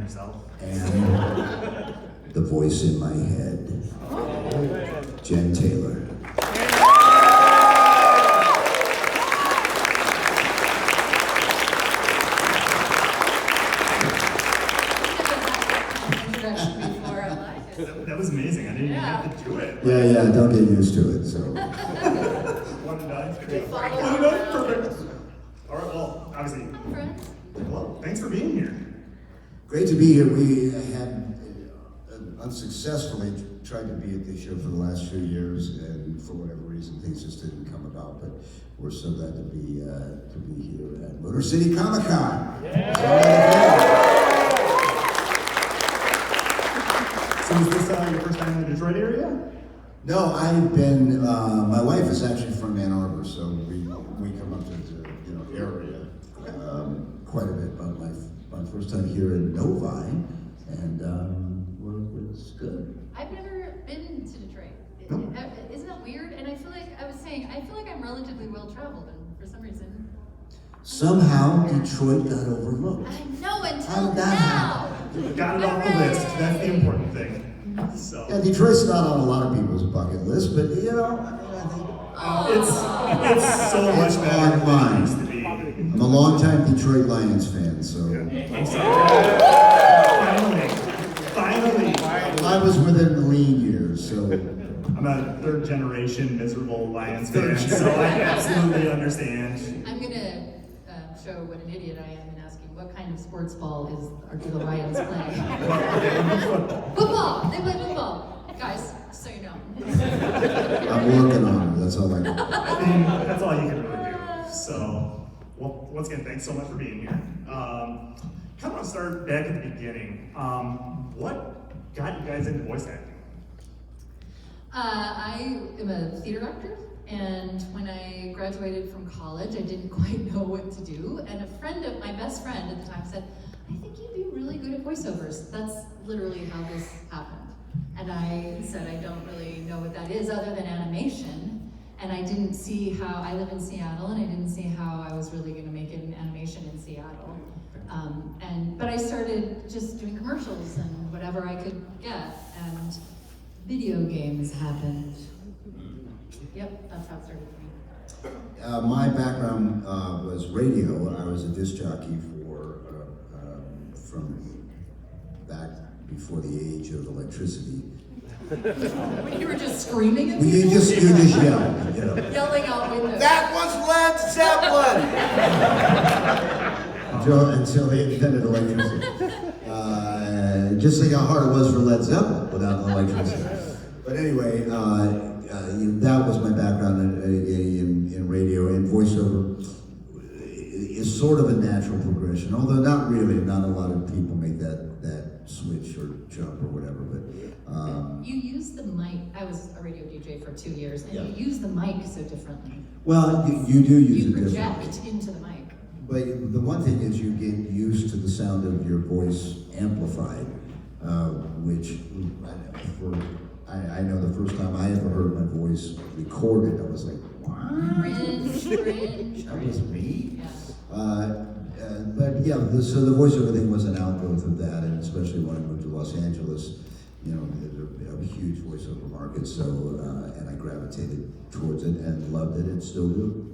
yourself. And the voice in my head, Jen Taylor. That was amazing. I didn't even have to do it. Yeah, don't get used to it, so. One and done. Perfect. All right, well, obviously. Hi, friends. Well, thanks for being here. Great to be here. We had unsuccessfly tried to be at this show for the last few years, and for whatever reason, things just didn't come about. But we're so glad to be here at Motor City ComicCon. So is this your first time in the Detroit area? No, I've been. My wife is actually from Ann Arbor, so we come up to the area quite a bit. But my first time here in Novi, and it's good. I've never been to Detroit. No. Isn't that weird? And I feel like I'm relatively well traveled, and for some reason. Somehow Detroit got overlooked. I know How until did that now. Got it off the list. That's the important thing. So. Yeah, Detroit's not on a lot of people's bucket list, but I think It's so much better on than it mine. used to be. I'm a longtime Detroit Lions fan, so. Finally. Well, I was within the lean years, so. I'm a third generation miserable Lions fan, so I absolutely understand. I'm gonna show what an idiot I am and ask you what kind of sports ball do the Lions play? Football. They play football, guys. So you know. I'm working on it, that's all I know. I mean, that's all you can really do. So, well, once again, thanks so much for being here. Kind of want to start back at the beginning. What got you guys into voice acting? I am a theater actor, and when I graduated from college, I didn't quite know what to do. And my best friend at the time said, "I think you'd be really good at voiceovers." That's literally how this happened. And I said, I don't really know what that is other than animation. And I didn't see how, I live in Seattle, and I didn't see how I was really gonna make it in animation in Seattle. But I started just doing commercials and whatever I could get, and video games happened. Yep, that's how it started for me. My background was radio. I was a disc jockey from back before the age of electricity. When you were just screaming at You people? just yell. Yelling out windows. That was Led Zeppelin! Until they invented electricity. Just think how hard it was for Led Zeppelin without electricity. But anyway, that was my background in radio, and voiceover is sort of a natural progression, although not really. Not a lot of people make that switch or jump or whatever. But you use the mic. I was a radio DJ for 2 years, and Yeah. you use the mic so differently. well, you do use You it project differently. into the mic. But the one thing is you get used to the sound of your voice amplified, which I know the first time I ever heard my voice recorded, I was like, what? Cringe. That was me? Yeah. But yeah, so the voiceover thing was an outgrowth of that, and especially when I moved to Los Angeles, there's a huge voiceover market, so, and I gravitated towards it and loved it and still do.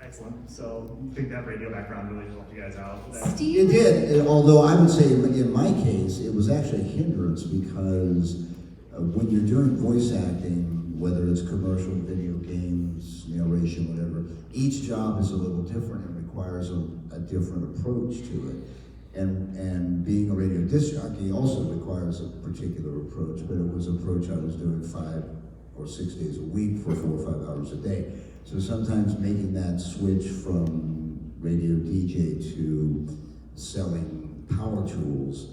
Excellent. So, I think that radio background really helped you guys out. Steve? It did, although I would say in my case, it was actually a hindrance because when you're doing voice acting, whether it's commercial, video games, narration, whatever, each job is a little different and requires a different approach to it. And being a radio disc jockey also requires a particular approach, but it was an approach I was doing 5 or 6 days a week for 4 or 5 hours a day. So sometimes making that switch from radio DJ to selling power tools,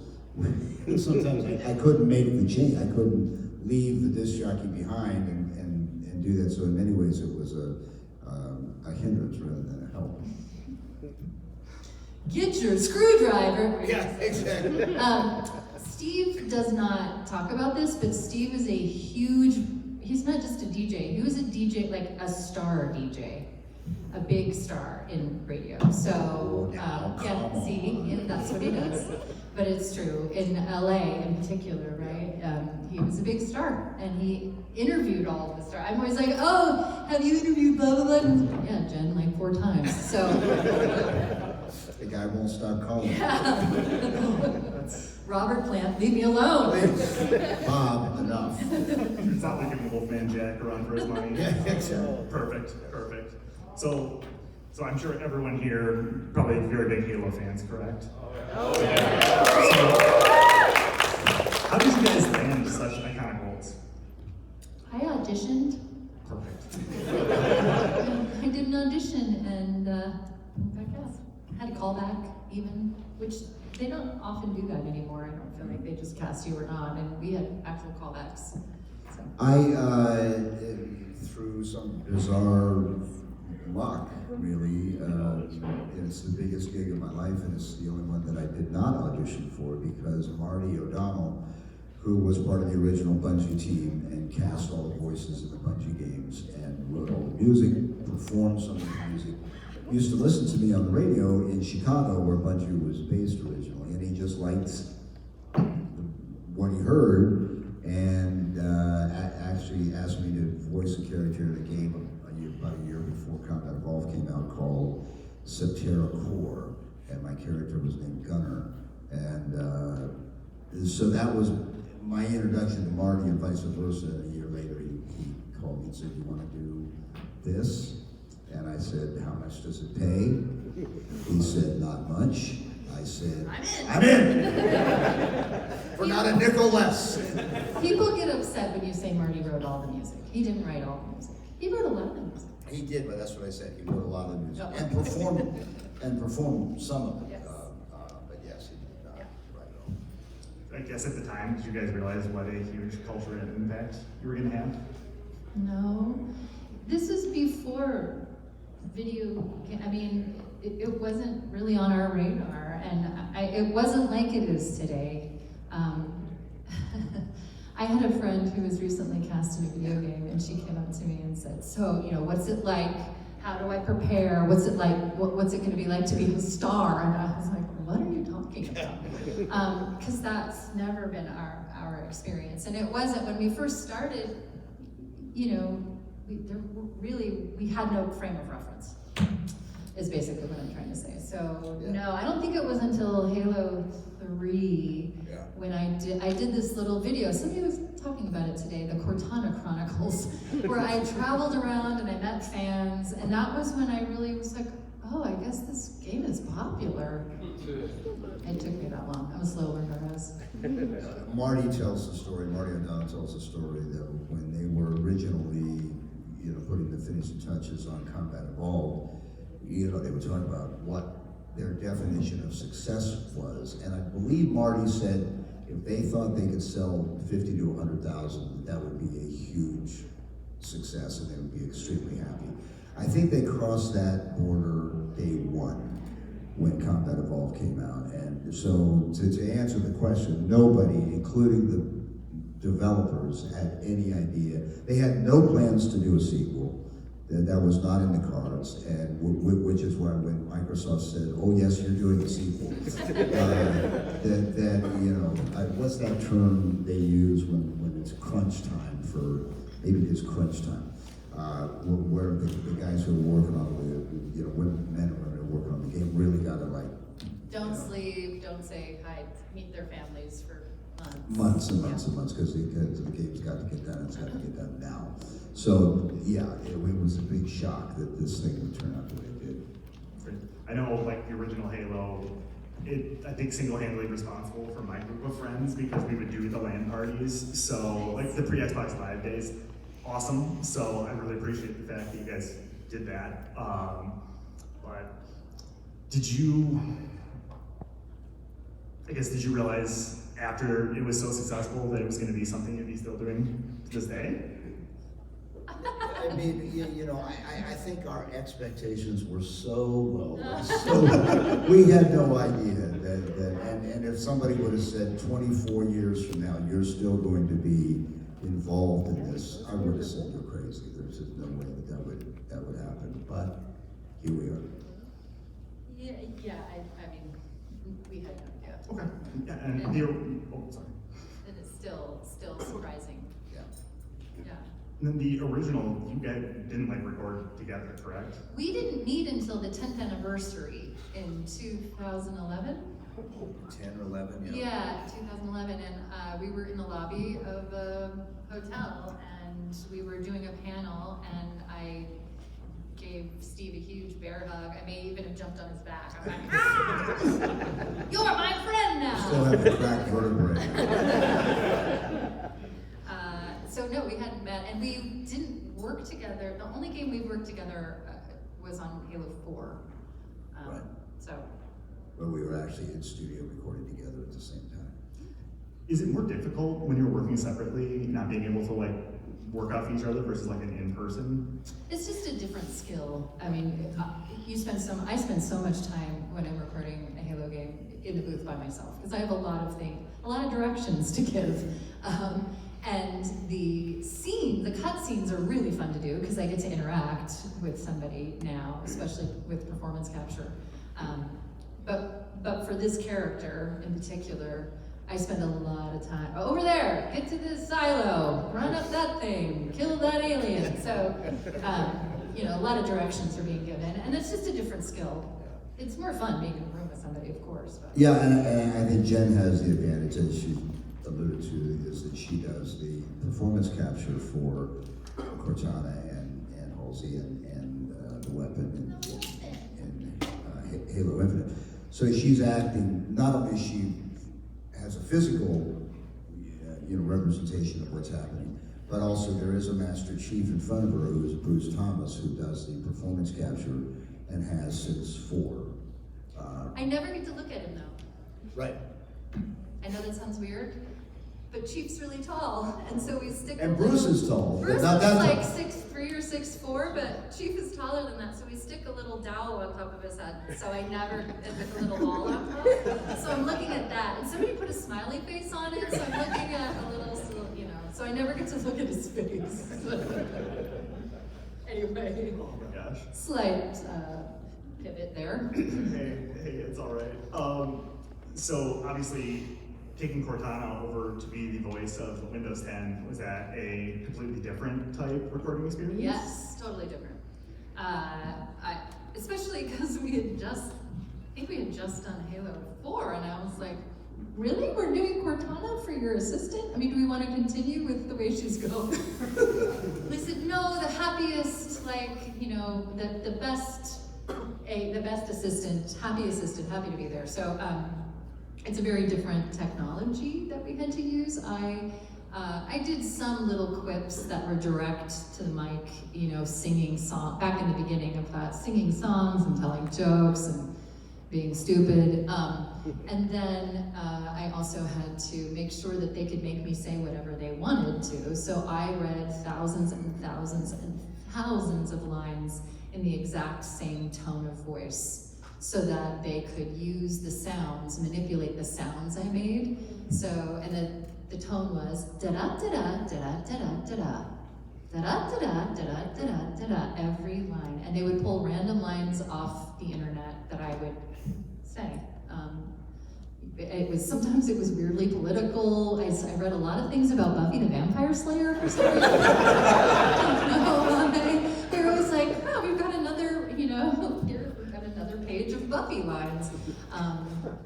sometimes I couldn't make the change. I couldn't leave the disc jockey behind and do that. So in many ways it was a hindrance rather than a help. Get your screwdriver. Yeah, exactly. Steve does not talk about this, but Steve is he's not just a DJ, he was a DJ, like a star DJ. a big star in radio. So, yeah, see, yeah, that's what he does. But it's true, in LA in particular, right? He was a big star, and he interviewed all of the stars. I'm always like, oh, have you interviewed blah, blah, blah? And he's like, yeah, Jen, like 4 times. So, The guy won't stop calling. yeah. Robert Plant, leave me alone. Bob, enough. It's not like giving Wolfman Jack a run for his money. Yeah, exactly. Perfect. So I'm sure everyone here probably very big Halo fans, correct? Oh yeah. So, how did you guys land such iconic roles? I auditioned. Perfect. I did an audition and got cast. Had a callback even, which they don't often do that anymore. I don't feel like they just cast you or not, and we had actual callbacks. So. I, through some bizarre luck, really, it's the biggest gig of my life, and it's the only one that I did not audition for because Marty O'Donnell, who was part of the original Bungie team and cast all the voices in the Bungie games and wrote all the music, performed some of the music, used to listen to me on the radio in Chicago where Bungie was based originally, and he just liked what he heard and actually asked me to voice a character in a game about a year before Combat Evolved came out called Septerra Core, and my character was named Gunner. And so that was my introduction to Marty, and vice versa. And a year later, he called me and said, "You want to do this?" And I said, "How much does it pay?" He said, "Not much." I said, I'm in! For not a nickel less. People get upset when you say Marty wrote all the music. He didn't write all the music. He wrote a lot of the music. He did, but that's what I said. He wrote a lot of the music Oh. and performed some of it. Yes. But yes, he did not write it all. I guess at the time, did you guys realize what a huge cultural impact you were going to have? No. This was before video, I mean, it wasn't really on our radar, and it wasn't like it is today. I had a friend who was recently cast in a video game, and she came up to me and said, "So, what's it like? How do I prepare? What's it like? What's it going to be like to be a star?" And I was like, "What are you talking about?" Because that's never been our experience, and it wasn't when we first started. We had no frame of reference. Is basically what I'm trying to say. So no, I don't think it was until Halo 3 when I did this little video. Somebody was talking about it today, the Cortana Chronicles, where I traveled around and I met fans, and that was when I really was like, oh, I guess this game is popular. It took me that long. I'm a slow learner, guys. Marty O'Donnell tells the story that when they were originally, putting the finishing touches on Combat Evolved, they were talking about what their definition of success was. And I believe Marty said if they thought they could sell 50 to 100,000, that would be a huge success and they would be extremely happy. I think they crossed that border day one when Combat Evolved came out. And so to answer the question, nobody, including the developers, had any idea. They had no plans to do a sequel. That was not in the cards, and which is why when Microsoft said, "Oh yes, you're doing a sequel," what's that term they use when it's crunch time for? Maybe it's crunch time, where the guys who are working on men and women who are working on the game really got to Don't sleep. Don't say hi. Meet their families for months and months and months because the game's got to get done. It's got to get done now. So yeah, it was a big shock that this thing would turn out the way it did. I know, the original Halo, I think single-handedly responsible for my group of friends because we would do the LAN parties. So the pre-Xbox Live days, awesome. So I really appreciate the fact that you guys did that. But did you realize after it was so successful that it was going to be something you'd be still doing to this day? I mean, I think our expectations were so low. We had no idea and if somebody would have said 24 years from now, you're still going to be involved in this, I would have said you're crazy. There's just no way that would happen. But here we are. I mean, we had no idea. Okay. Yeah, and the, oh, sorry. And it's still surprising. Yeah. Yeah. And then the original, you guys didn't like record together, correct? We didn't meet until the 10th anniversary in 2011. 10 or 11, Yeah, 2011, and we were in the lobby of a hotel, and we were doing a panel, and I gave Steve a huge bear hug. I may even have jumped on his back. I'm like, ah! You're my friend now! Still have a cracked vertebrae. So no, we hadn't met, and we didn't work together. The only game we worked together was on Halo 4. Right. So. But we were actually in studio recording together at the same time. Is it more difficult when you're working separately, not being able to like work off each other versus like an in-person? It's just a different skill. I mean, I spend so much time when I'm recording a Halo game in the booth by myself because I have a lot of directions to give. And the cut scenes are really fun to do because I get to interact with somebody now, especially with performance capture. But for this character in particular, I spend a lot of time, over there, get to this silo, run up that thing, kill that alien. So, a lot of directions are being given, and it's just a different skill. It's more fun being in a room with somebody, of course. But. Yeah, and I think Jen has the advantage, as she alluded to, is that she does the performance capture for Cortana and Halsey and the weapon in Halo Infinite. So she's acting, not only she has a physical representation of what's happening, but also there is a Master Chief in front of her who is Bruce Thomas, who does the performance capture and has since 4. I never get to look at him though. Right. I know that sounds weird, but Chief's really tall, and so we stick. And Bruce is tall. Bruce is but not like tall. 6'3" or 6'4", but Chief is taller than that, so we stick a little dowel on top of his head. So I never, and with a little ball on top. So I'm looking at that, and somebody put a smiley face on it, so I'm looking at a little, so I never get to look at his face. Anyway. Oh my gosh. Slight pivot there. Hey, it's all right. So obviously, taking Cortana over to be the voice of Windows 10, was that a completely different type recording experience? Yes, totally different. Especially because we had just done Halo 4, and I was like, really? We're doing Cortana for your assistant? I mean, do we want to continue with the way she's going? They said, no, the happiest, the best assistant, happy to be there. So it's a very different technology that we had to use. I did some little quips that were direct to the mic, singing song back in the beginning of that, singing songs and telling jokes and being stupid. And then I also had to make sure that they could make me say whatever they wanted to. So I read thousands and thousands and thousands of lines in the exact same tone of voice so that they could use the sounds, manipulate the sounds I made. So, and then the tone was da-da-da-da, da-da-da-da-da-da, da-da-da-da, da-da-da-da, da-da, every line. And they would pull random lines off the internet that I would say. Sometimes it was weirdly political. I read a lot of things about Buffy the Vampire Slayer for some reason. I don't know why. They were always like, oh, we've got another, here, we've got another page of Buffy lines.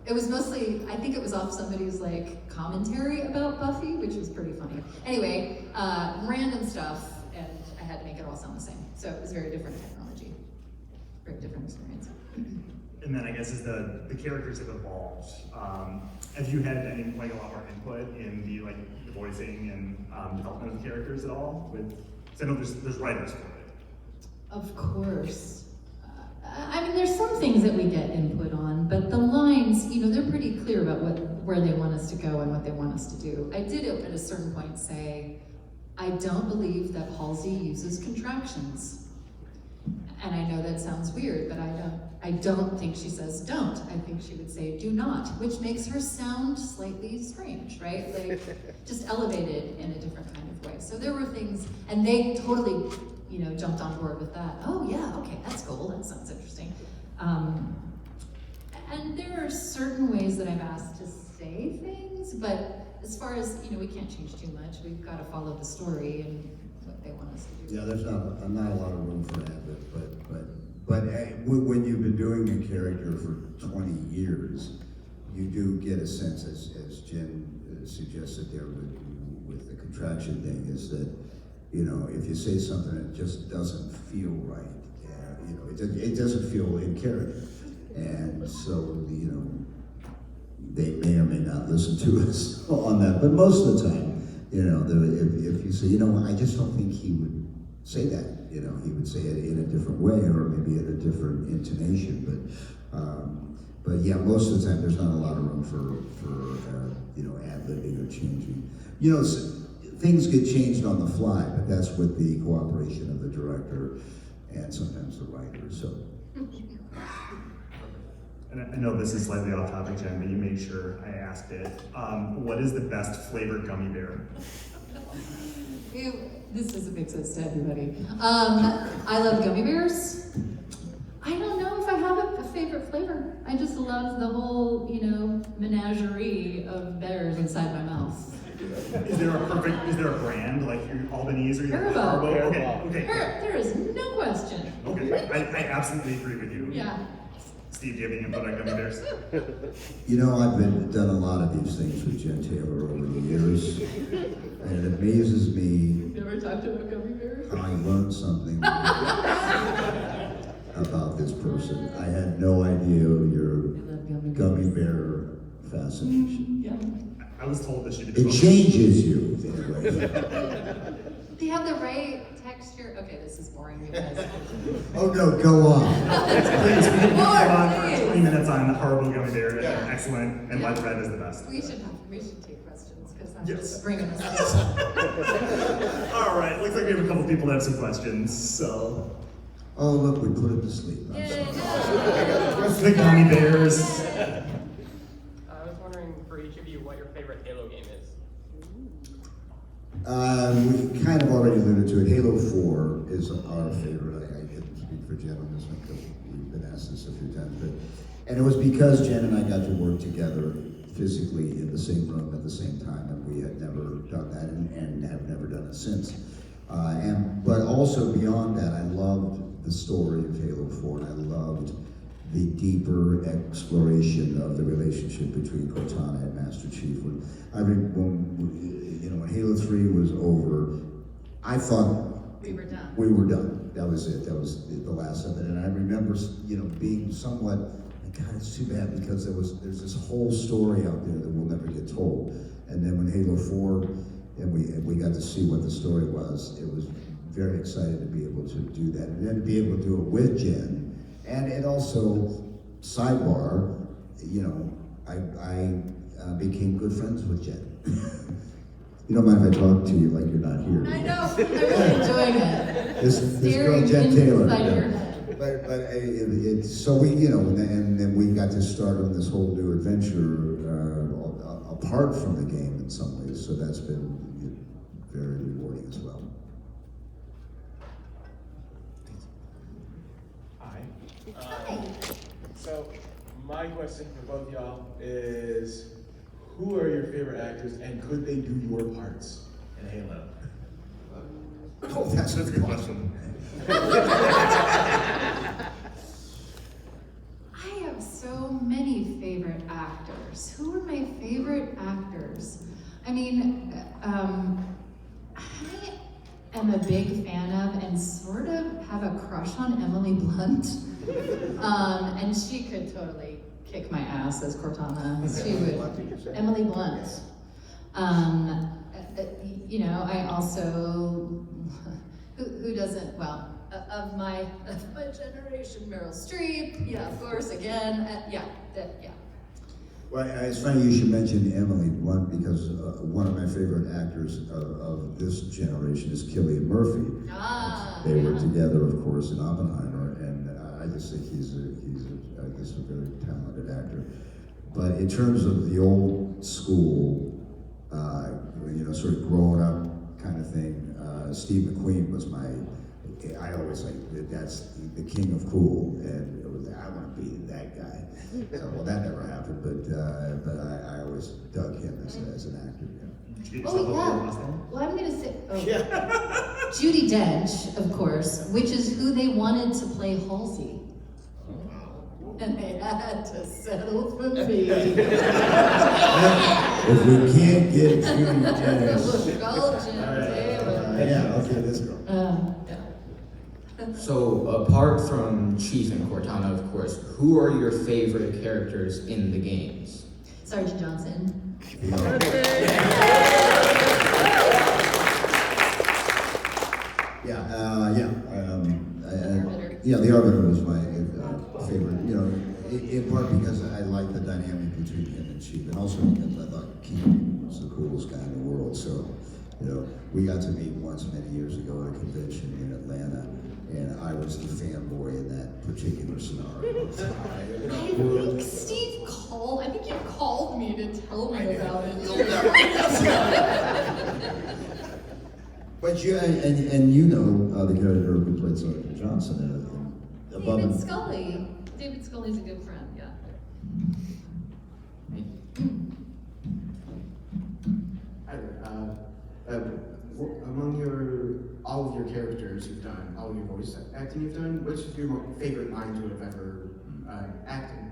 It was mostly, I think it was off somebody's commentary about Buffy, which was pretty funny. Anyway, random stuff, and I had to make it all sound the same. So it was very different technology, very different experience. And then I guess as the characters have evolved, have you had any a lot more input in the voicing and development of the characters at all? Because I know there's writers for it. Of course. There's some things that we get input on, but the lines, they're pretty clear about where they want us to go and what they want us to do. I did at a certain point say, I don't believe that Halsey uses contractions. And I know that sounds weird, but I don't think she says don't. I think she would say do not, which makes her sound slightly strange, right? Just elevated in a different kind of way. So there were things, and they totally jumped on board with that. Oh yeah, okay, that's cool, that sounds interesting. And there are certain ways that I've asked to say things, but as far as, we can't change too much. We've got to follow the story and what they want us to do. Yeah, there's not a lot of room for that, but when you've been doing a character for 20 years, you do get a sense, as Jen suggested there with the contraction thing, is that, if you say something that just doesn't feel right, it doesn't feel in character. And so, they may or may not listen to us on that, but most of the time, if you say, I just don't think he would say that, he would say it in a different way or maybe in a different intonation, but yeah, most of the time there's not a lot of room for ad-libbing or changing. Things get changed on the fly, but that's with the cooperation of the director and sometimes the writer, so. And I know this is slightly off topic, Jen, but you made sure I asked it. What is the best flavored gummy bear? This is a big sense to everybody. I love gummy bears. I don't know if I have a favorite flavor. I just love the whole, menagerie of bears inside my mouth. Is there a brand, like your Albanese or your Haribo. Okay. There is no question. Okay, I absolutely agree with you. Yeah. Steve, do you have any input on gummy bears? I've done a lot of these things with Jen Taylor over the years, and it amazes me. You've never talked about gummy bears? I learned something about this person. I had no idea your gummy bear fascination. Yeah. I was told this should It changes you. They have the right texture. Okay, this is boring, you guys. Oh no, go on. Please, we can go on for Please. 20 minutes on Haribo gummy bear. Yeah. Excellent, and Light Red is the best. We should take questions because I'm Yes. just bringing us down. All right, looks like we have a couple people that have some questions, so. Oh look, we put him to sleep. I'm Yay, sorry. The gummy bears. I was wondering for each of you what your favorite Halo game is. We kind of already alluded to it. Halo 4 is our favorite. I didn't speak for Jen on this one because we've been asked this a few times. And it was because Jen and I got to work together physically in the same room at the same time, and we had never done that and have never done it since. But also beyond that, I loved the story of Halo 4, and I loved the deeper exploration of the relationship between Cortana and Master Chief. When Halo 3 was over, I thought We were done. we were done. That was it. That was the last of it. And I remember, being somewhat, God, it's too bad because there's this whole story out there that will never get told. And then when Halo 4, and we got to see what the story was, it was very exciting to be able to do that. And then to be able to do it with Jen. And it also, sidebar, I became good friends with Jen. You don't mind if I talk to you like you're not here? I know. I'm really enjoying it. This girl, Staring Jen Taylor. inside your Yeah. head. So we, and then we got to start on this whole new adventure apart from the game in some ways. So that's been very rewarding as well. Hi. So, my question for both y'all is, who are your favorite actors and could they do your parts in Halo? Oh, that's a good question. I have so many favorite actors. Who are my favorite actors? I mean, I am a big fan of and sort of have a crush on Emily Blunt. And she could totally kick my ass as Cortana. She would. Emily Blunt. I also, who doesn't, well, of my generation, Meryl Streep, yeah, of course, again, yeah. Well, it's funny you should mention Emily Blunt because one of my favorite actors of this generation is Cillian Murphy. They were together, of course, in Oppenheimer, and I just think he's I guess a very talented actor. But in terms of the old school, sort of growing up kind of thing, Steve McQueen was I always like that's the king of cool, and it was, I want to be that guy. So, well, that never happened, but I always dug him as an actor. Yeah. Did you get Oh yourself a yeah. blue Mustang? Well, I'm gonna say Judi Dench, of course, which is who they wanted to play Halsey. And they had to settle for me. If we can't get Judi Dench, Gulchin, Taylor. yeah, okay, this girl. Yeah. So, apart from Chief and Cortana, of course, who are your favorite characters in the games? Sergeant Johnson. Yeah, the Arbiter was my favorite. You know, in part because I like the dynamic between him and Chief, and also because I thought King was the coolest guy in the world. So, you know, we got to meet once many years ago at a convention in Atlanta, and I was the fanboy in that particular scenario. I think Steve called. I think you called me to tell me about it. But you and you know the character who played Sergeant Johnson above David and Scully. David Scully's a good friend. Yeah. Hi there. Among all of your characters you've done, all of your voice acting you've done, which is your favorite lines you have ever acted?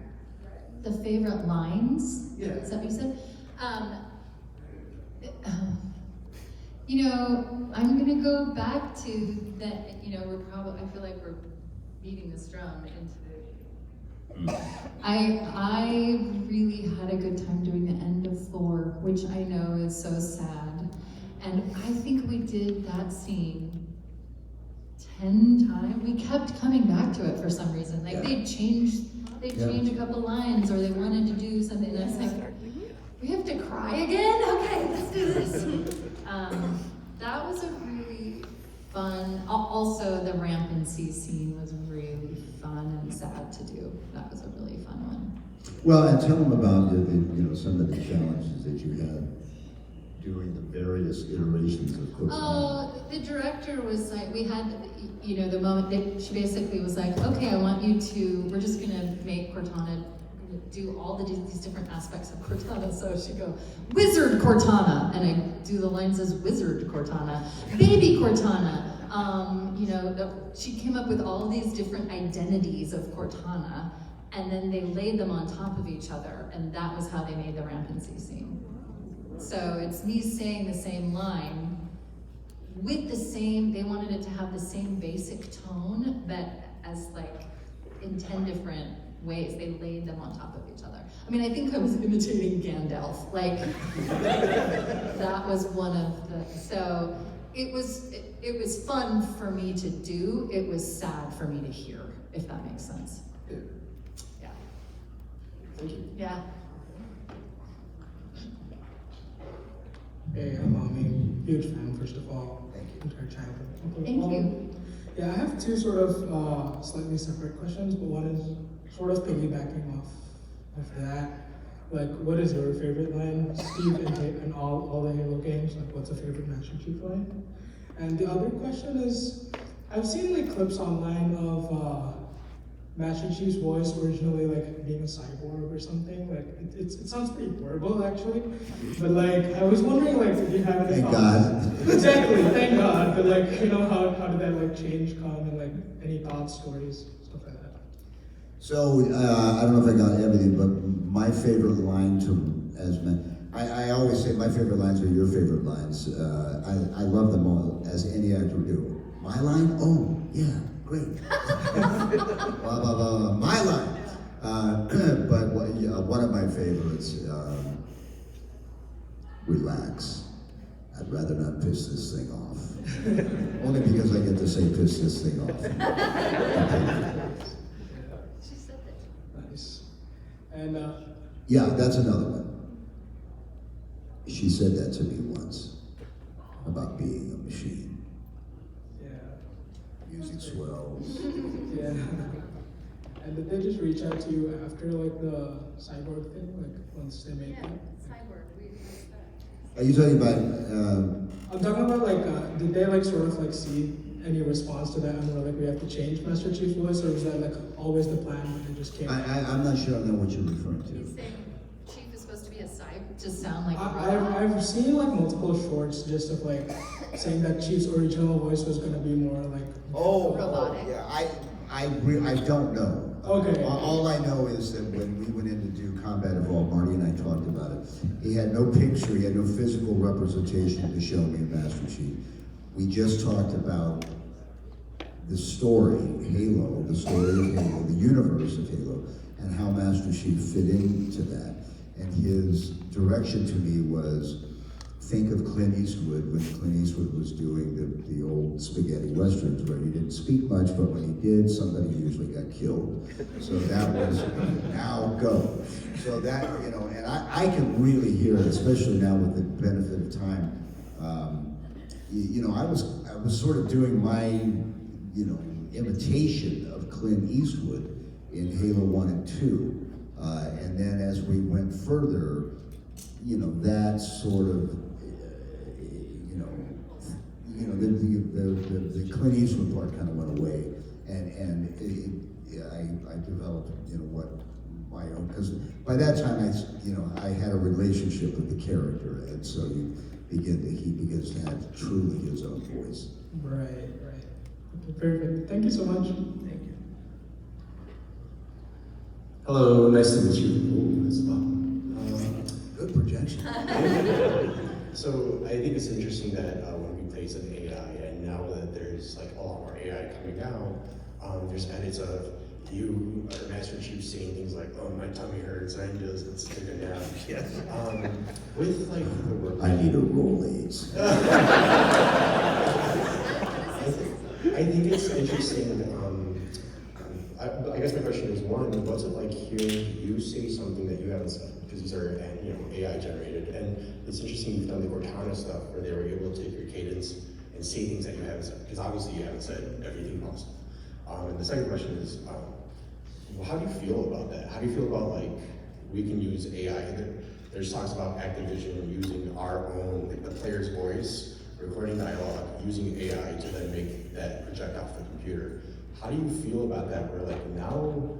The favorite lines? Yeah. Is that what you said? You know, I'm gonna go back to that. You know, I feel like we're beating this drum into. I really had a good time doing the end of Thor, which I know is so sad. And I think we did that scene 10 times. We kept coming back to it for some reason. Like they'd change a couple lines, or they wanted to do something. And I was like, we have to cry again? Okay, let's do this. That was a really fun. Also, the rampancy scene was really fun and sad to do. That was a really fun one. well, and tell them about some of the challenges that you had doing the various iterations of Cortana. Oh, the director was like, we had, the moment that she basically was like, okay, we're just gonna make Cortana do all these different aspects of Cortana. So she'd go, Wizard Cortana, and I do the lines as Wizard Cortana, Baby Cortana. She came up with all these different identities of Cortana, and then they laid them on top of each other, and that was how they made the rampancy scene. So it's me saying the same line with they wanted it to have the same basic tone, but as like in 10 different ways, they laid them on top of each other. I mean, I think I was imitating Gandalf, like that was one of the, so it was fun for me to do, it was sad for me to hear, if that makes sense. Yeah. Thank you. Yeah. Hey, I'm a huge fan, first of all. Thank you. Entire childhood. Thank you. Yeah, I have two sort of slightly separate questions, but one is sort of piggybacking off of that. Like, what is your favorite line, Steve, in all the Halo games? Like, what's a favorite Master Chief line? And the other question is, I've seen like clips online of Master Chief's voice originally like being a cyborg or something. Like it sounds pretty horrible actually. But like I was wondering like if you have any Thank thoughts. God. Exactly, thank God. But like how did that like change come and like any thoughts, stories, stuff like that. So I don't know if I got everything, but my favorite line I always say my favorite lines are your favorite lines. I love them all, as any actor would do. My line? Oh, yeah, great. Blah, blah, blah, my line. But one of my favorites, relax. I'd rather not piss this thing off. Only because I get to say piss this thing off. She said that. Nice. And Yeah, that's another one. She said that to me once, about being a machine. yeah. Music swells. Yeah. And did they just reach out to you after like the cyborg thing, like once they made that? Cyborg. Are you talking about, I'm talking about like, did they like sort of like see any response to that, and we're like, we have to change Master Chief's voice, or is that like always the plan and it just came? I'm not sure I know what you're referring He's to. saying Chief is supposed to be a cyborg, to sound like a robot. I've seen like multiple shorts just of like saying that Chief's original voice was gonna be more like. Robotic. Yeah, I don't know. Okay. All I know is that when we went in to do Combat Evolved, Marty and I talked about it. He had no picture, he had no physical representation to show me of Master Chief. We just talked about the story, Halo, the story of Halo, the universe of Halo, and how Master Chief fit into that. And his direction to me was, think of Clint Eastwood when Clint Eastwood was doing the old spaghetti westerns where he didn't speak much, but when he did, somebody usually got killed. So that was, now go. So that, and I can really hear it, especially now with the benefit of time. I was sort of doing my, imitation of Clint Eastwood in Halo 1 and 2. And then as we went further, that sort of, the Clint Eastwood part kind of went away, and I developed, what my own, because by that time I had a relationship with the character, and so he begins to have truly his own voice. Right. Okay, perfect. Thank you so much. Thank you. Hello, nice to meet you. As well. Good projection. So I think it's interesting that when we place an AI, and now that there's like a lot more AI coming out, there's edits of you, Master Chief, saying things like, "Oh, my tummy hurts. I need to take a nap." Yes. With like the work. I need a Rolaids. I think it's interesting. I guess my question is, one, what's it like hearing you say something that you haven't said? Because these are AI generated, and it's interesting you've done the Cortana stuff where they were able to take your cadence and say things that you haven't said, because obviously you haven't said everything possible. And the second question is, how do you feel about that? How do you feel about like we can use AI? There's talks about Activision using our own, like the player's voice, recording dialogue, using AI to then make that project off the computer. How do you feel about that? Where like now,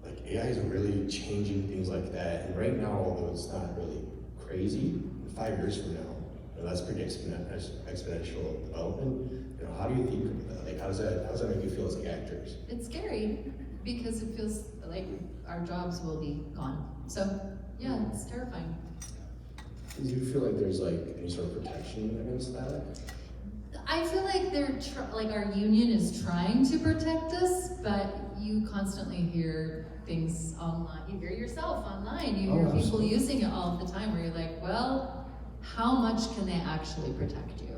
like AI is really changing things like that, and right now, although it's not really crazy, 5 years from now, that's pretty exponential development. How do you think of that? Like, how does that make you feel as like actors? It's scary because it feels like our jobs will be gone. So yeah, it's terrifying. Do you feel like there's like any sort of protection against that? I feel like like our union is trying to protect us, but you constantly hear things online. You hear yourself online. You hear people using it all the time. Where you're like, well, how much can they actually protect you?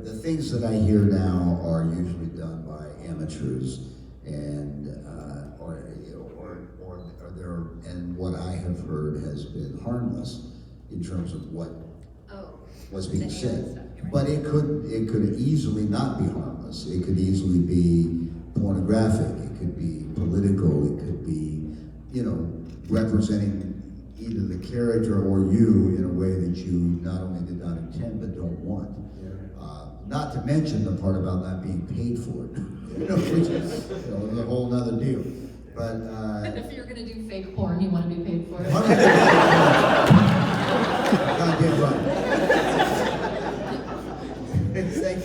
The things that I hear now are usually done by amateurs, and and what I have heard has been harmless in terms of what's being said. But it could easily not be harmless. It could easily be pornographic. It could be political. It could be, representing either the character or you in a way that you not only did not intend but don't want. Not to mention the part about not being paid for it, which is a whole nother deal. But if you're gonna do fake porn, you want to be paid for it. Goddamn right.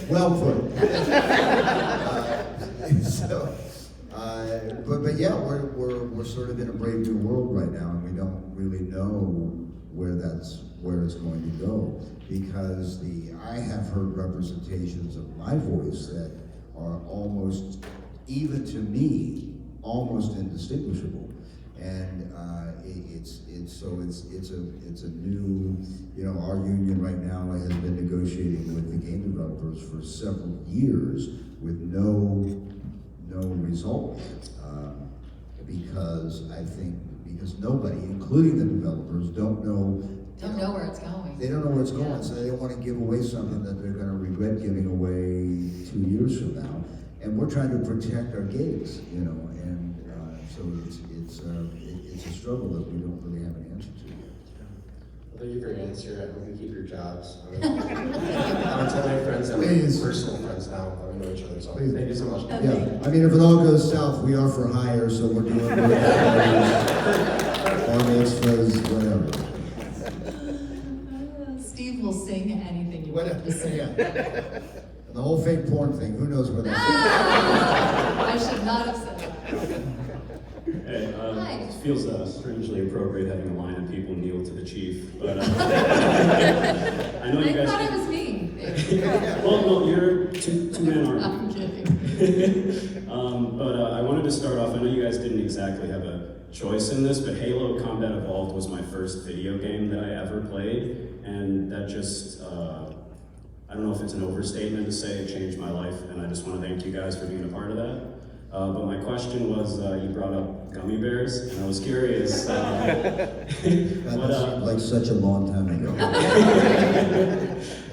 Well put. But yeah, we're sort of in a brave new world right now, and we don't really know where it's going to go, because I have heard representations of my voice that are almost, even to me, almost indistinguishable, and it's a new, our union right now has been negotiating with the game developers for several years with no result, because nobody, including the developers, don't know where it's going. They don't know where it's going, so they don't want to give away something that they're going to regret giving away 2 years from now. And we're trying to protect our gigs, and so it's a struggle that we don't really have an answer to yet. Thank you for your answer. I hope you keep your jobs. I'm gonna tell my friends that we're personal friends now. We know each other, so thank you so much. Yeah, I mean, if it all goes south, we are for hire, so we're doing good. Bar mitzvahs, whatever. Steve will sing anything you want him to sing. Yeah. The whole fake porn thing, who knows where that's I should not have said that. Hey, Hi. it feels strangely appropriate having a line of people kneel to the chief, but I know you I guys. thought it was me. Well, no, you're two-man army. I'm kidding. But I wanted to start off. I know you guys didn't exactly have a choice in this, but Halo Combat Evolved was my first video game that I ever played, and that just. I don't know if it's an overstatement to say it changed my life, and I just want to thank you guys for being a part of that. But my question was, you brought up gummy bears, and I was curious. That seemed like such a long time ago.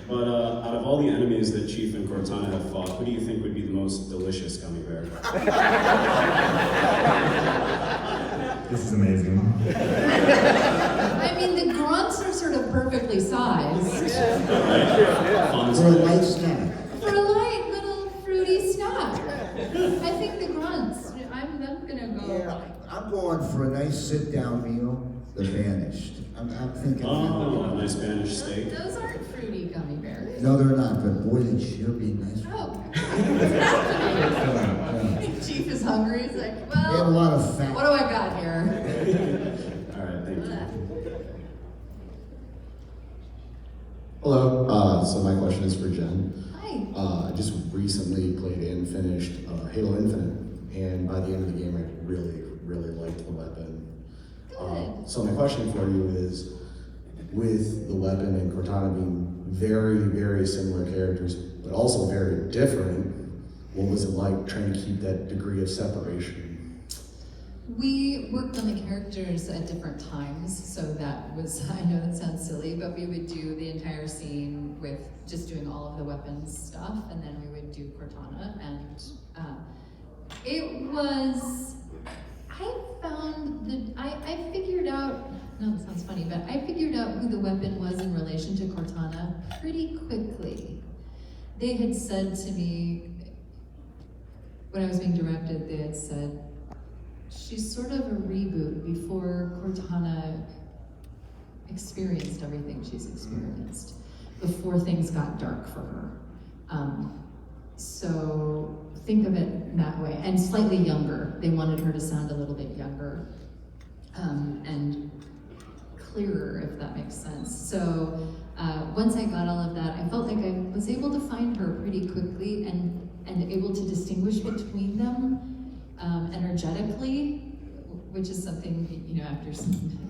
But out of all the enemies that Chief and Cortana have fought, who do you think would be the most delicious gummy bear? This is amazing. I mean, the grunts are sort of perfectly sized Fun For a light snack. for a light little fruity snack. I think the grunts. I'm gonna go. Yeah, I'm going for a nice sit-down meal, the Vanished. I'm thinking. Oh, a nice Spanish steak. Those aren't fruity gummy bears. No, they're not, but boy, they sure be nice. Oh. Yeah. Chief is hungry. He's like, They have a well, lot of fat. what do I got here? All right, thank you. Hello, so my question is for Jen. Hi. I just recently played and finished Halo Infinite, and by the end of the game I really, really liked the weapon. Good. So my question for you is, with the weapon and Cortana being very, very similar characters, but also very different, what was it like trying to keep that degree of separation? We worked on the characters at different times, so that was, I know that sounds silly, but we would do the entire scene with just doing all of the weapons stuff, and then we would do Cortana, and it was, I found that, I figured out, no, it sounds funny, but I figured out who the weapon was in relation to Cortana pretty quickly. They had said to me, when I was being directed, they had said, she's sort of a reboot before Cortana experienced everything she's experienced, before things got dark for her. So think of it that way, and slightly younger. They wanted her to sound a little bit younger and clearer, if that makes sense. So once I got all of that, I felt like I was able to find her pretty quickly and able to distinguish between them energetically, which is something, you know,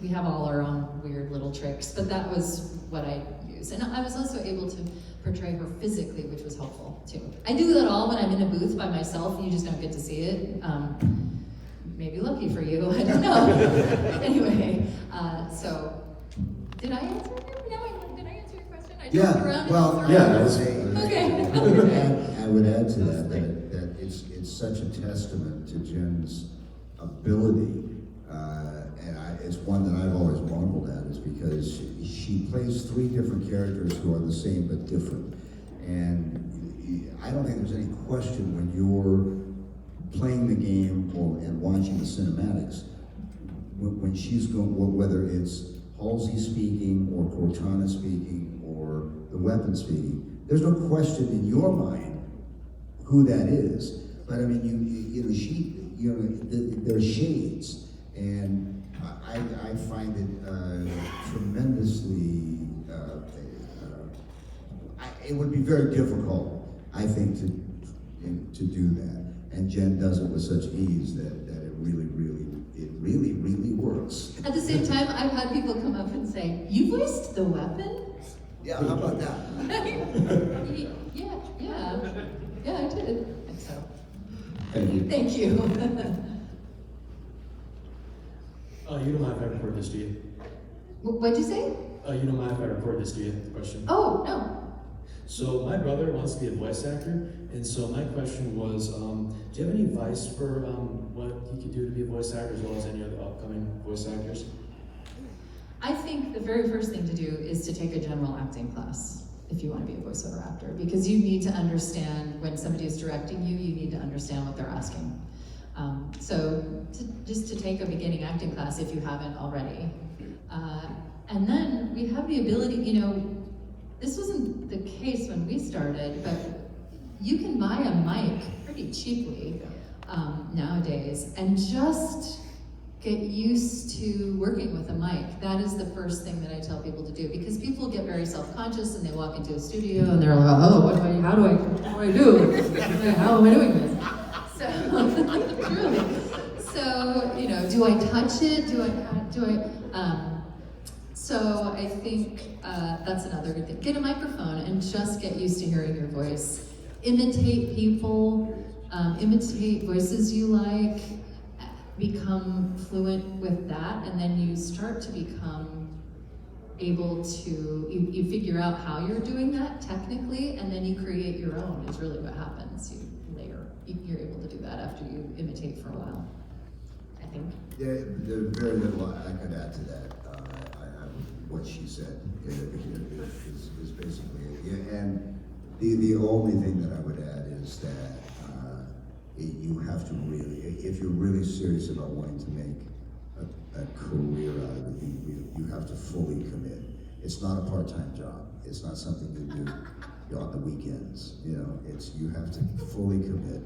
we have all our own weird little tricks, but that was what I used. And I was also able to portray her physically, which was helpful too. I do that all when I'm in a booth by myself, you just don't get to see it. Maybe lucky for you, I don't know. Anyway, so, did I answer you? No, did I answer your question? I jumped around well, in all yeah, circles. okay. I would add to that it's such a testament to Jen's ability, and it's one that I've always marveled at, is because she plays three different characters who are the same but different. And I don't think there's any question when you're playing the game and watching the cinematics, when she's going, whether it's Halsey speaking or Cortana speaking or the weapon speaking, there's no question in your mind who that is. But I mean, there's shades, and I find it tremendously. It would be very difficult, I think, to do that. And Jen does it with such ease that it really works. At the same time, I've had people come up and say, "You voiced the weapon?" Yeah, how about that? Yeah, I did. So, Thank you. thank you. You don't mind if I record this, do you? What'd you say? You don't mind if I record this, do you? The question. Oh, no. So my brother wants to be a voice actor, and so my question was, do you have any advice for what he could do to be a voice actor, as well as any other upcoming voice actors? I think the very first thing to do is to take a general acting class if you want to be a voiceover actor, because you need to understand when somebody is directing you, you need to understand what they're asking. Just to take a beginning acting class if you haven't already. And then we have the ability, you know, this wasn't the case when we started, but you can buy a mic pretty cheaply nowadays and just get used to working with a mic. That is the first thing that I tell people to do, because people get very self-conscious and they walk into a studio and they're like, oh, what do I do? How am I doing this? So, truly. So, you know, do I touch it? So I think that's another good thing. Get a microphone and just get used to hearing your voice. Imitate people, imitate voices you like, become fluent with that, and then you start to become able to, you figure out how you're doing that technically, and then you create your own, is really what happens. You're able to do that after you imitate for a while, I think. Yeah, there's very little I could add to that. What she said is basically it. Yeah, and the only thing that I would add is that you have to really, if you're really serious about wanting to make a career out of it, you have to fully commit. It's not a part-time job. It's not something you do on the weekends. You know, you have to fully commit,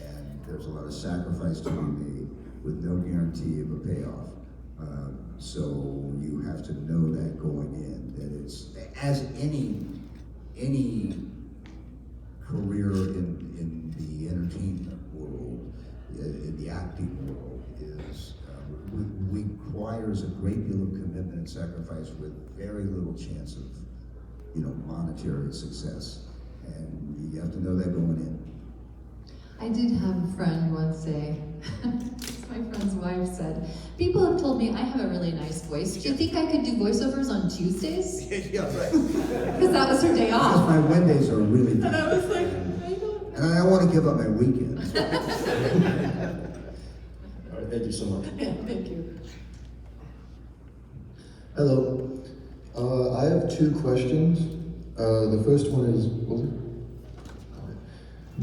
and there's a lot of sacrifice to be made with no guarantee of a payoff. So you have to know that going in, that it's, as any career in the entertainment world, in the acting world, requires a great deal of commitment and sacrifice with very little chance of, you know, monetary success. And you have to know that going in. I did have a friend once say, my friend's wife said, people have told me I have a really nice voice. Do you think I could do voiceovers on Tuesdays? Yeah, right. Because that was her day Because off. my Wednesdays are really And busy. I was like, I don't. And I don't want to give up my weekends. All right, thank you so much. Yeah, thank you. Hello. I have two questions. The first one is,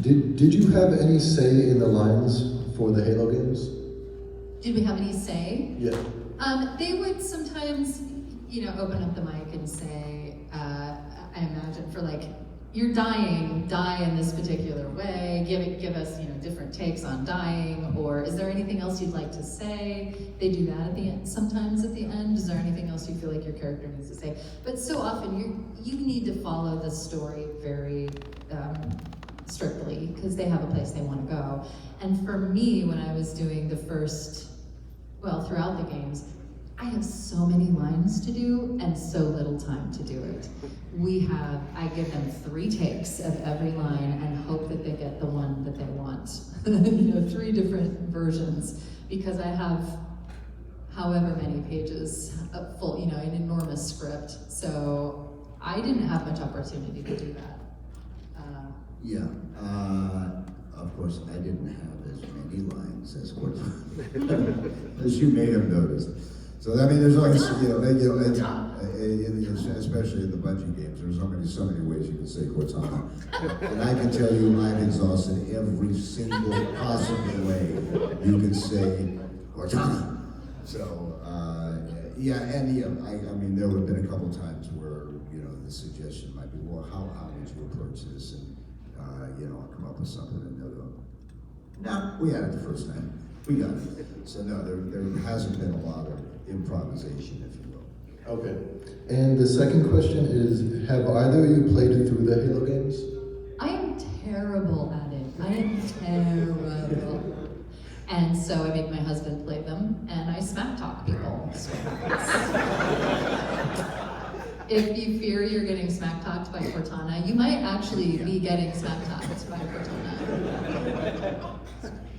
did you have any say in the lines for the Halo games? Did we have any say? Yeah. They would sometimes, you know, open up the mic and say, I imagine for like, you're dying, die in this particular way, give us, you know, different takes on dying, or is there anything else you'd like to say? They do that at the end, sometimes at the end. Is there anything else you feel like your character needs to say? But so often you need to follow the story very strictly, because they have a place they want to go. And for me, when I was doing the first, well, throughout the games, I have so many lines to do and so little time to do it. I give them 3 takes of every line and hope that they get the one that they want. You know, 3 different versions, because I have however many pages full, you know, an enormous script. So I didn't have much opportunity to do that. Yeah, of course, I didn't have as many lines as Cortana, as you may have noticed. So I mean, there's always, especially in the Bungie games, there's so many ways you can say Cortana, and I can tell you, I've exhausted every single possible way you can say Cortana. So I mean, there would have been a couple times where, you know, the suggestion might be, well, how would you approach this? And you know, I'll come up with something and they'll go, no, we had it the first time. We got it. So no, there hasn't been a lot of improvisation, if you will. Okay. And the second question is, have either of you played through the Halo games? I am terrible at it. I am terrible. And so I make my husband play them, and I smack talk people. If you fear you're getting smack talked by Cortana, you might actually be getting smack talked by Cortana.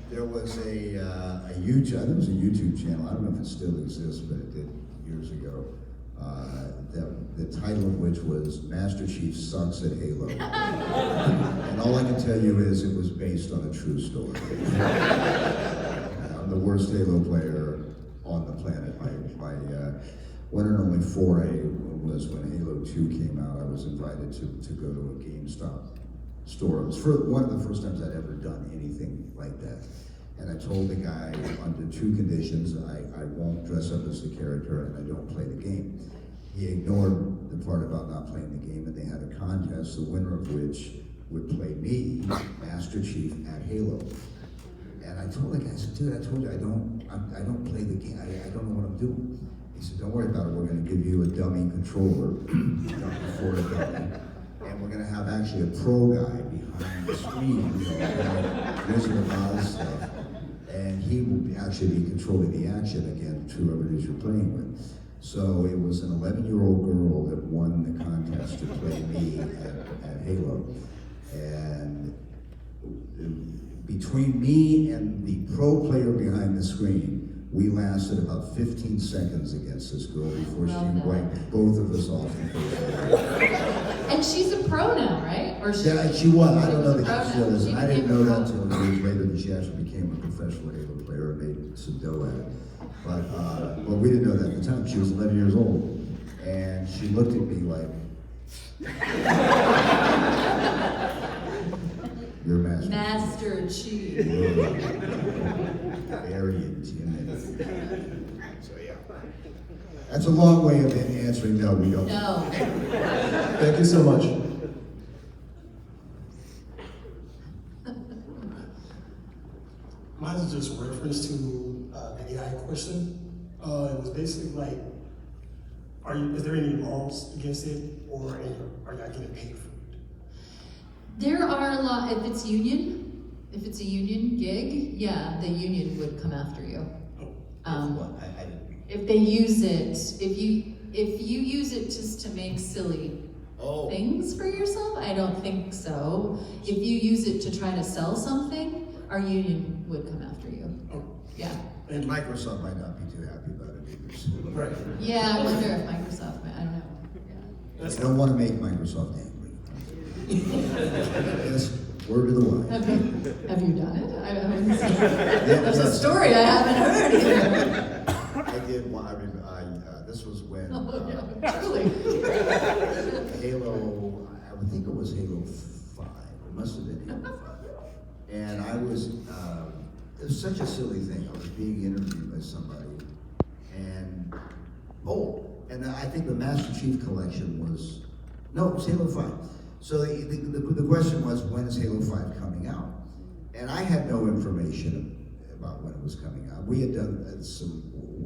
There was a YouTube channel, I don't know if it still exists, but it did years ago, the title of which was Master Chief Sucks at Halo. And all I can tell you is it was based on a true story. I'm the worst Halo player on the planet. one and only foray was when Halo 2 came out. I was invited to go to a GameStop store. It was one of the first times I'd ever done anything like that. And I told the guy under two conditions: I won't dress up as the character and I don't play the game. He ignored the part about not playing the game, and they had a contest, the winner of which would play me, Master Chief, at Halo. And I told the guy, I said, dude, I told you I don't play the game. I don't know what I'm doing. He said, don't worry about it. We're going to give you a dummy controller, for a dummy, and we're going to have actually a pro guy behind the screen, Wizard of Oz stuff, and he will actually be controlling the action against whoever it is you're playing with. So it was an 11-year-old girl that won the contest to play me at Halo. And between me and the pro player behind the screen, we lasted about 15 seconds against this girl before she wiped both of us off the face. And she's a pro now, right? Or Yeah, she was. I don't know that she still is. I didn't know that until years later that she actually became a professional Halo player and made some dough at it. But we didn't know that at the time. She was 11 years old, and she looked at me like, "You're Master Chief." Very intimidating. So yeah, that's a long way of answering no. We don't. No. Thank you so much. Mine is just reference to the AI question. It was basically like, is there any laws against it, or are y'all getting paid for it? There are a lot, if it's a union gig, yeah, the union would come after you. If they use it, if you use it just to make silly things for yourself, I don't think so. If you use it to try to sell something, our union would come after you. Yeah. And Microsoft might not be too happy about it either. Right. Yeah, I wonder if Microsoft might, I don't know. Yeah. I don't want to make Microsoft angry. Yes, word to the wise. Have you done it? I haven't seen it. There's a story I haven't heard either. I did one. This was when Truly. Halo. I would think it was Halo 5. It must have been Halo 5. And I was. It was such a silly thing. I was being interviewed by somebody, and I think the Master Chief collection was it was Halo 5. So the question was, when is Halo 5 coming out? And I had no information about when it was coming out. We had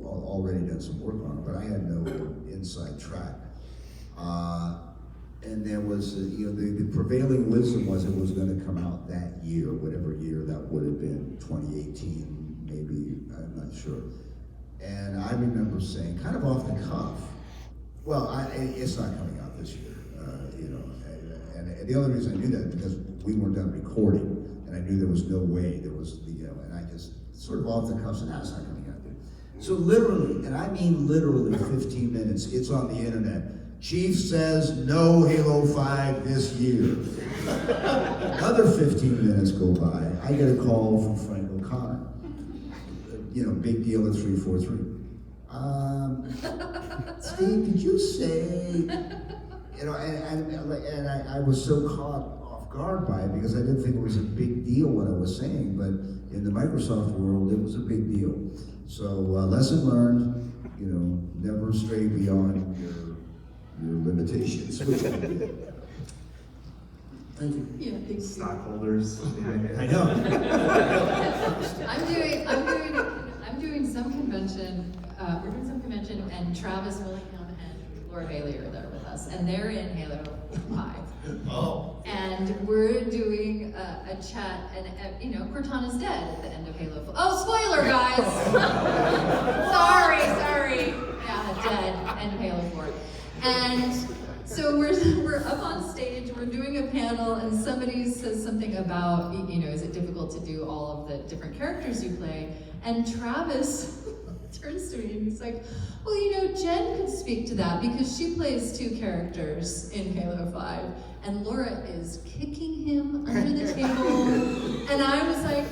already done some work on it, but I had no inside track. And there was, the prevailing wisdom was it was going to come out that year, whatever year that would have been, 2018, maybe, I'm not sure. And I remember saying, kind of off the cuff, well, it's not coming out this year, and the only reason I knew that is because we weren't done recording, and I knew there was no way there was, and I just sort of off the cuff said, it's not coming out there. So literally, and I mean literally 15 minutes, it's on the internet. Chief says no Halo 5 this year. Another 15 minutes go by, I get a call from Frank O'Connor. Big deal at 343. Steve, did you say, and I was so caught off guard by it because I didn't think it was a big deal what I was saying, but in the Microsoft world, it was a big deal. So lesson learned, never stray beyond your limitations. Thank you. Yeah, thank you. Stockholders. I know. I'm doing some convention. We're doing some convention, and Travis Willingham and Laura Bailey are there with us, and they're in Halo 5. Oh. And we're doing a chat, and Cortana's dead at the end of Halo 5. Oh, spoiler, guys! sorry. Yeah, dead. End of Halo 4. And so we're up on stage, we're doing a panel, and somebody says something about, is it difficult to do all of the different characters you play? And Travis turns to me and he's like, well, Jen could speak to that because she plays 2 characters in Halo 5. And Laura is kicking him under the table. And I was like,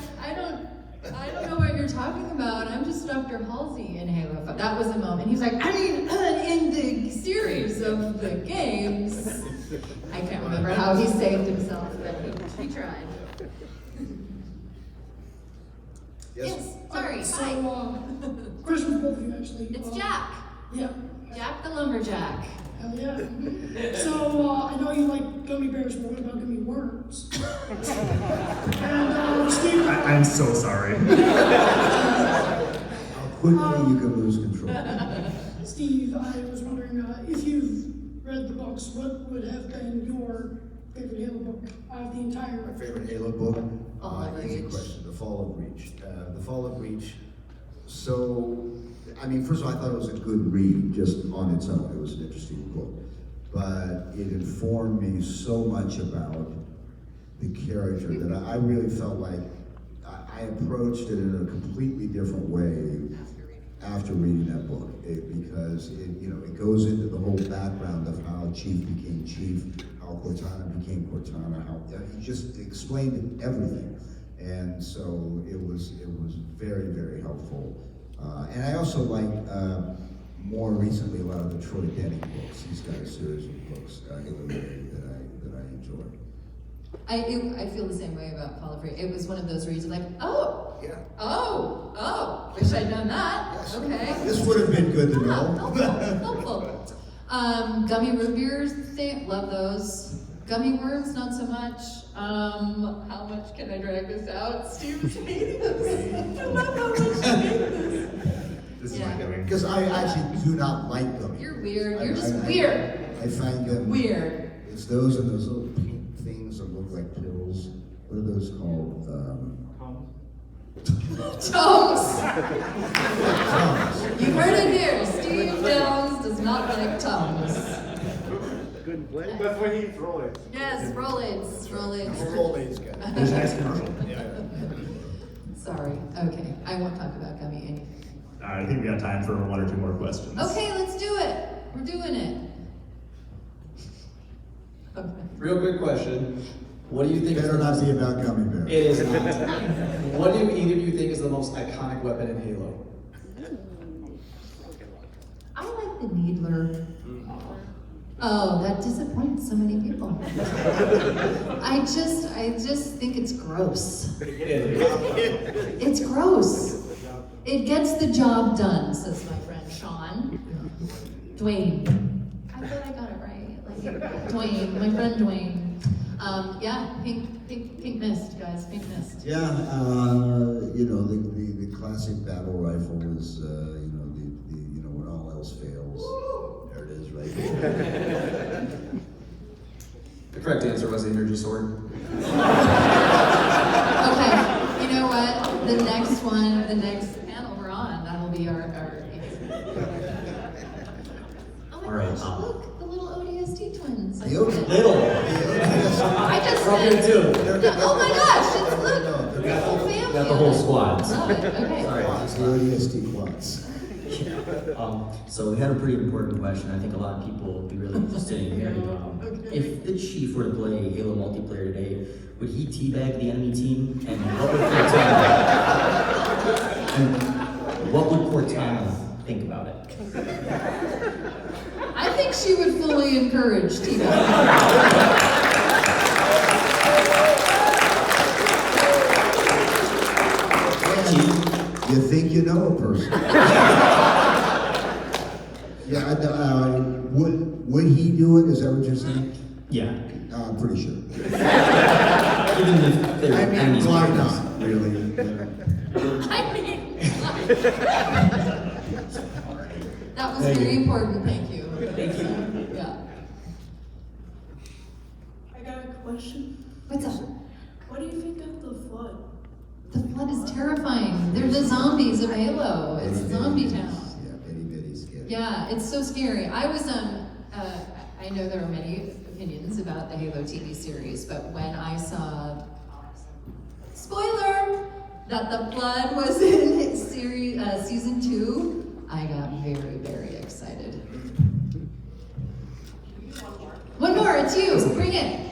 I don't know what you're talking about. I'm just Dr. Halsey in Halo 5. That was a moment. He's like, I mean, in the series of the games. I can't remember how he saved himself, but he tried. Yes, sorry, So, hi. question for both of you, actually. It's Jack. Yeah. Jack the Lumberjack. Hell yeah. So, I know you like gummy bears, but what about gummy worms? And, Steve. I'm so sorry. How quickly you can lose control. Steve, I was wondering if you've read the books, what would have been your favorite Halo book out of the entire? My favorite Halo book? Fall of Easy Reach. question. The Fall of Reach. The Fall of Reach. So, I mean, first of all, I thought it was a good read just on its own. It was an interesting book. But it informed me so much about the character that I really felt like I approached it in a completely different way after reading that book. Because it goes into the whole background of how Chief became Chief, how Cortana became Cortana, how he just explained everything. And so it was very, very helpful. And I also like more recently a lot of the Troy Denning books. He's got a series of books that I enjoy. I feel the same way about Fall of Reach. It was one of those reads like, oh, Yeah. oh, wish I'd known that. Yes. Okay. This would have been good to know. Helpful. Gummy root beers, love those. Gummy worms, not so much. How much can I drag this out? Steve's hating this. I love how much you hate this. This is my doing. Because I actually do not like them. You're weird. You're just weird. I find them Weird. It's those and those little pink things that look like pills. What are those called? Toes. You heard it here. Steve Jones does not like tongues. Good play. But when he throws it. Yes, Rollins. Rolaids, guys. There's a nice commercial. Sorry. Okay. I won't talk about gummy anything. I think we got time for one or two more questions. Okay, let's do it. We're doing it. Okay. Real quick question. What do you think? Better not be about gummy bears. It is not. What do either of you think is the most iconic weapon in Halo? I like the Needler. Oh, that disappoints so many people. I just think it's gross. It's gross. It gets the job done, says my friend Sean. Dwayne. I thought I got it right. Like Dwayne, my friend Dwayne. Yeah, pink mist, guys, pink mist. Yeah, the classic battle rifle is, when all else fails. There it is, right there. The correct answer was the energy sword. Okay, you know what? The next panel we're on, that'll be our answer. Oh my gosh, look, the little ODST twins. I just From here too. Oh my gosh, it's look, the whole family. Got the whole squad. Love it, okay. Quads, the ODST quads. So we had a pretty important question. I think a lot of people would be really interested in hearing. If the Chief were to play Halo multiplayer today, would he teabag the enemy team? And what would Cortana think about it? I think she would fully encourage Tina. You think you know a person. Yeah, would he do it? Is that what you're saying? Yeah. I'm pretty sure. Even if they're I mean, enemies. why not, really? That was very important, thank you. Thank you. Yeah. I got a question. What's up? What do you think of the Flood? The Flood is terrifying. They're the zombies of Halo. It's Zombie Town. Yeah, itty bitty scary. Yeah, it's so scary. I was I know there are many opinions about the Halo TV series, but when I saw, spoiler, that the Flood was in season 2, I got very, very excited. One more. One more, it's you. Bring it.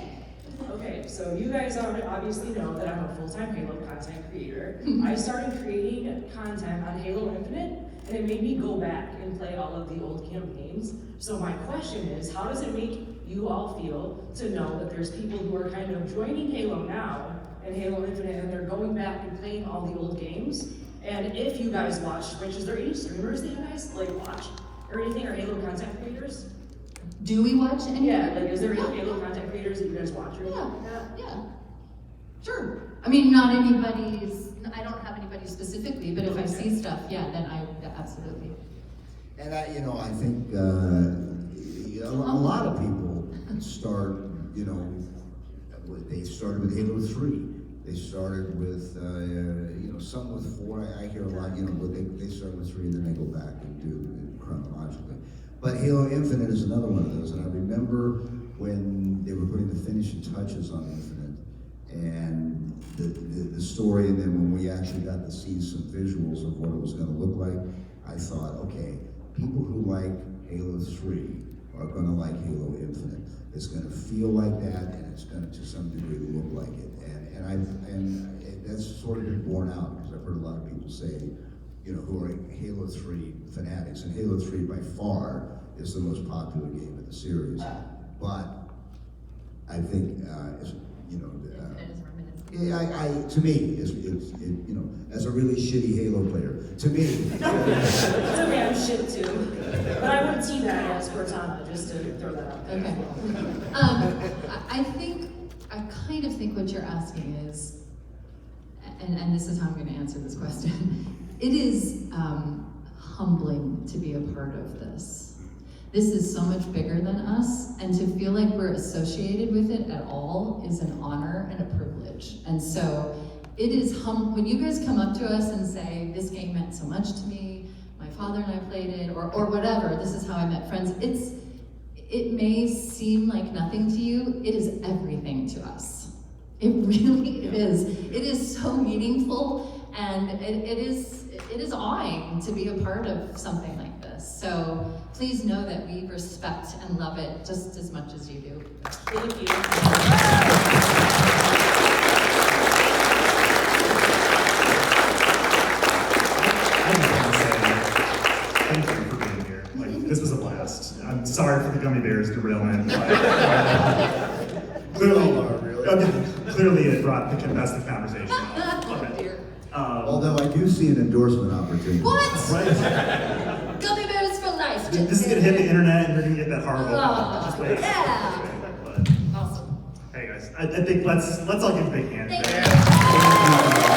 Okay, so So you guys obviously know that I'm a full-time Halo content creator. I started creating content on Halo Infinite, and it made me go back and play all of the old campaigns. So my question is, how does it make you all feel to know that there's people who are kind of joining Halo now and Halo Infinite, and they're going back and playing all the old games? And if you guys watch Twitch, is there any streamers that you guys like watch or anything, or Halo content creators? Do we watch any? Yeah, like is there any Halo content creators that you guys watch or anything like that? Yeah. Sure. I mean, not anybody's, I don't have anybody specifically, but if I see stuff, yeah, absolutely. And I think a lot of people start, they started with Halo 3. They started with, some with 4. I hear a lot, but they start with 3 and then they go back and do it chronologically. But Halo Infinite is another one of those, and I remember when they were putting the finishing touches on Infinite, and the story, and then when we actually got to see some visuals of what it was going to look like, I thought, okay, people who like Halo 3 are going to like Halo Infinite. It's going to feel like that, and it's going to some degree, look like it. And that's sort of been borne out, because I've heard a lot of people say, who are Halo 3 fanatics, and Halo 3 by far is the most popular game in the series. But I think, to me, as a really shitty Halo player, to me. It's okay, I'm shit too. But I would tee that as Cortana, just to throw that out there. Okay. I kind of think what you're asking is, and this is how I'm going to answer this question. It is humbling to be a part of this. This is so much bigger than us, and to feel like we're associated with it at all is an honor and a privilege. And so it is when you guys come up to us and say, this game meant so much to me, my father and I played it, or whatever, this is how I met friends, it may seem like nothing to you, it is everything to us. It really is. It is so meaningful, and it is awing to be a part of something like this. So please know that we respect and love it just as much as you do. Thank you. Thank you for being here. This was a blast. I'm sorry for the gummy bears derailment. Clearly it brought the best of conversation. Although I do see an endorsement opportunity. What? Right? Gummy bears for life. This is gonna hit the internet, and you're gonna get that horrible. Just wait. Yeah. But, Awesome. hey guys, I think let's all give a big hand. Thank you.